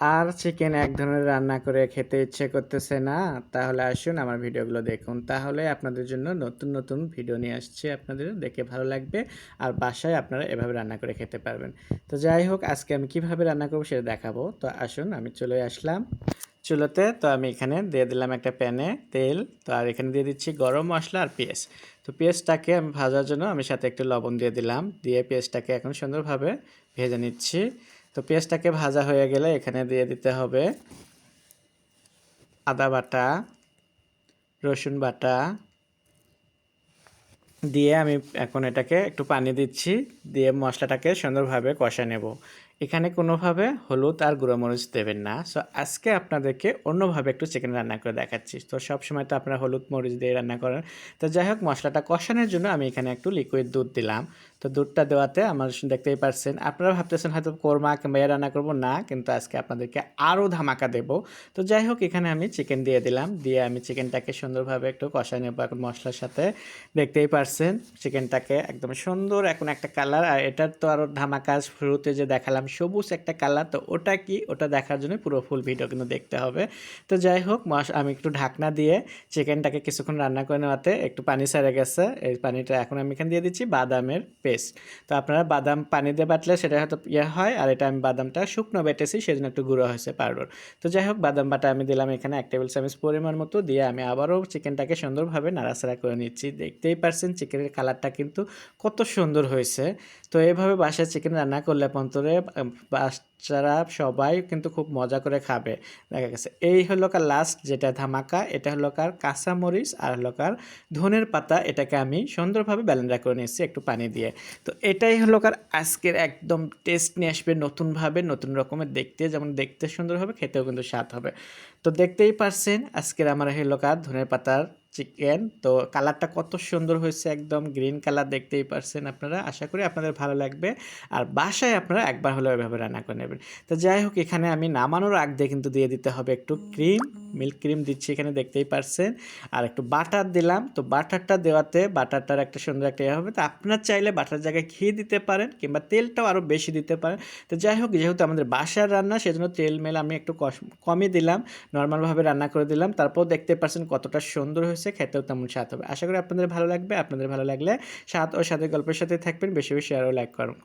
আর chicken এক ধরনের রান্না করে খেতে ইচ্ছে করতেছে না, তাহলে আসুন আমার ভিডিওগুলো দেখুন। তাহলে আপনাদের জন্য নতুন নতুন ভিডিও নিয়ে আসছি, আপনাদের দেখে ভালো লাগবে আর বাসায় আপনারা এভাবে রান্না করে খেতে পারবেন। তো যাই হোক, আজকে আমি কিভাবে রান্না করবো সেটা দেখাবো। তো আসুন, আমি চলে আসলাম চুলোতে। তো আমি এখানে দিয়ে দিলাম একটা প্যানে তেল। তো আর এখানে দিয়ে দিচ্ছি গরম মশলা আর পেঁয়াজ। তো পেঁয়াজটাকে আমি ভাজার জন্য আমি সাথে একটু লবণ দিয়ে দিলাম, দিয়ে পেঁয়াজটাকে এখন সুন্দরভাবে ভেজে নিচ্ছি। তো পেঁয়াজটাকে ভাজা হয়ে গেলে এখানে দিয়ে দিতে হবে আদা বাটা, রসুন বাটা দিয়ে আমি এখন এটাকে একটু পানি দিচ্ছি, দিয়ে মশলাটাকে সুন্দরভাবে কষা নেব। এখানে কোনোভাবে হলুদ আর গুঁড়ো মরিচ দেবেন না। সো আজকে আপনাদেরকে অন্যভাবে একটু চিকেন রান্না করে দেখাচ্ছি। তো সবসময় তো আপনারা হলুদ মরিচ দিয়ে রান্না করেন। তো যাই হোক, মশলাটা কষানোর জন্য আমি এখানে একটু লিকুইড দুধ দিলাম। তো দুধটা দেওয়াতে আমার দেখতেই পারছেন, আপনারা ভাবতেছেন হয়তো কোরমা কিংবা রান্না করব না, কিন্তু আজকে আপনাদেরকে আরও ধামাকা দেব। তো যাই হোক, এখানে আমি চিকেন দিয়ে দিলাম, দিয়ে আমি চিকেনটাকে সুন্দরভাবে একটু কষায় নেব এখন মশলার সাথে। দেখতেই পারছেন চিকেনটাকে একদম সুন্দর এখন একটা কালার, আর এটার তো আরও ধামাকা শুরুতে যে দেখালাম সবুজ একটা কালার, তো ওটা কি ওটা দেখার জন্য পুরো ফুল ভিডিও কিন্তু দেখতে হবে। তো যাই হোক, আমি একটু ঢাকনা দিয়ে চিকেনটাকে কিছুক্ষণ রান্না করে নেওয়াতে একটু পানি ছেড়ে গেছে। এই পানিটা এখন আমি এখানে দিয়ে দিচ্ছি বাদামের পেস্ট। তো আপনারা বাদাম পানি দিয়ে বাটলে সেটা হয়তো ইয়ে হয়, আর এটা আমি বাদামটা শুকনো বেটেছি সেজন্য একটু গুঁড়ো হয়েছে পাউডার। তো যাই হোক, বাদাম বাটা আমি দিলাম এখানে 1 টেবিল চামচ পরিমাণ মতো, দিয়ে আমি আবারও চিকেনটাকে সুন্দরভাবে নাড়াচাড়া করে নিচ্ছি। দেখতেই পারছেন চিকেনের কালারটা কিন্তু কত সুন্দর হয়েছে। তো এইভাবে বাসায় চিকেন রান্না করলে পন্তরে বাচ্চারা সবাই কিন্তু খুব মজা করে খাবে। দেখা গেছে এই হলো কার লাস্ট যেটা ধামাকা, এটা হলো কার কাঁচামরিচ আর হলো কার ধনের পাতা, এটাকে আমি সুন্দরভাবে ব্লেন্ডার করে নিচ্ছি একটু পানি দিয়ে। তো এটাই হলো কার আজকের একদম টেস্ট নিয়ে আসবে নতুনভাবে, নতুন রকমের দেখতে, যেমন দেখতে সুন্দর হবে খেতেও কিন্তু স্বাদ হবে। তো দেখতেই পারছেন আজকের আমার হলো কার ধনের পাতার চিকেন। তো কালারটা কত সুন্দর হয়েছে, একদম গ্রিন কালার, দেখতেই পারছেন আপনারা। আশা করি আপনাদের ভালো লাগবে আর বাসায় আপনারা একবার হলেও এভাবে রান্না করে নেবেন। তো যাই হোক, এখানে আমি নামানোর আগ দিয়ে কিন্তু দিয়ে দিতে হবে একটু ক্রিম, মিল্ক ক্রিম দিচ্ছি এখানে, দেখতেই পারছেন। আর একটু বাটার দিলাম। তো বাটারটা দেওয়াতে বাটারটার একটা সুন্দর একটা ইয়ে হবে। তো আপনার চাইলে বাটার জায়গায় ঘি দিতে পারেন কিংবা তেলটাও আরও বেশি দিতে পারেন। তো যাই হোক, যেহেতু আমাদের বাসার রান্না সেজন্য তেল মেল আমি একটু কমই দিলাম, নর্মালভাবে রান্না করে দিলাম। তারপর দেখতে পাচ্ছেন কতটা সুন্দর হয়েছে, খেতেও তেমন স্বাদ হবে। আশা করি আপনাদের ভালো লাগবে। আপনাদের ভালো লাগলে স্বাদ ও স্বাদের গল্পের সাথে থাকবেন, বেশি বেশি আরও লাইক করুন।